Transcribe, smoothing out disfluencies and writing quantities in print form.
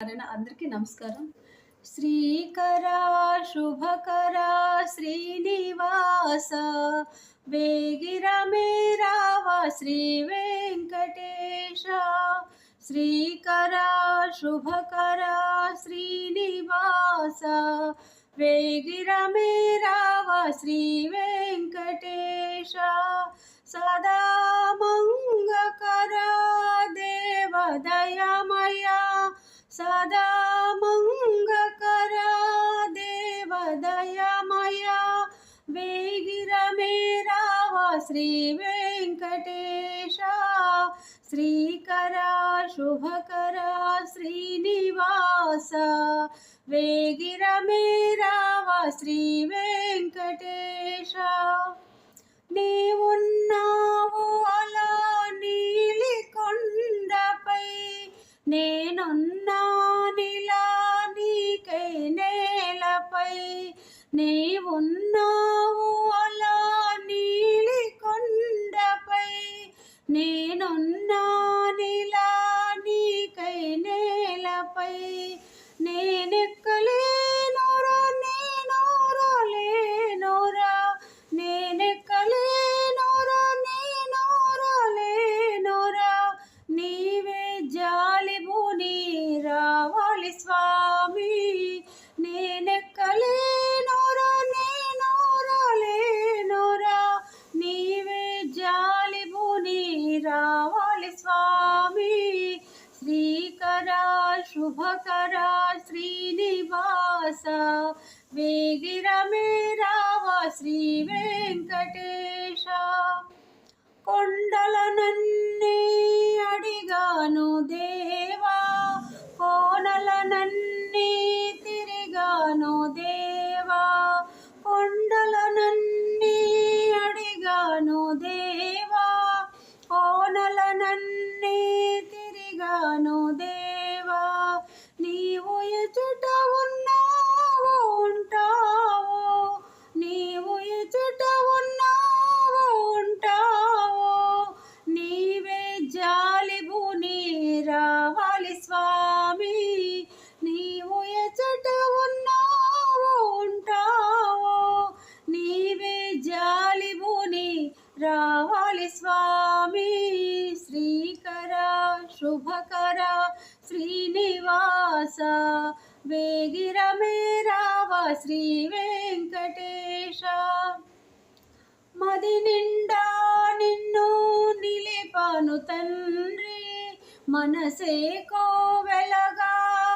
అందరికీ నమస్కారం. శ్రీకరా శుభకరా శ్రీనివాస వేగిరమే రావా శ్రీ వెంకటేశ. శ్రీకరా శుభకరా శ్రీనివాస వేగిరమే రావా శ్రీ వెంకటేశ. సదా మంగకరా దేవదయమయ సదా మంగకరా దేవదయమయ వేగిరమే రావా శ్రీ వెంకటేశ. శ్రీకరా శుభకరా శ్రీనివాస వేగిరమే రావా శ్రీ వెంకటేశ. నీవున్నావు అలా నీలి కొండపై నేనున్నానిలా నీకై నేలపై. నీవున్నావు అలా నీలి కొండపై నేనున్నానిలా నీకై నేలపై. నేనెక్కలేనురా నేనోరా లేనురా నేనెక్కలేనురా నేనోరా లేనురా నీవే జాలిబుని రావాలి స్వామి. నేనెక్కలేనురా నేనోరా లేనురా నీవే జాలిబుని రావాలి స్వామి. శ్రీకరా శుభకరా శ్రీనివాస వేగిరమే రావా శ్రీ వెంకటేశ. కొండలనన్నీ అడిగాను దేవా కోనలనన్నీ తిరిగాను దేవా. కొండలనన్నీ అడిగాను దేవా కోనలనన్నీ తిరిగాను దేవా. నీవు ఎచుట ఉన్నావు ఉంటావు నీవు ఎచుట ఉన్నావు ఉంటావు నీవే జాలిబుని రావాలి స్వామి. నీవు ఎచుట ఉన్నావు ఉంటావు నీవే జాలిబుని రావాలి స్వామి. శ్రీకరా శుభకరా శ్రీనివాస వేగిరమే రావా శ్రీ వెంకటేశ. మది నిండా నిన్ను నిలిపాను తండ్రి మనసే కోవెలగా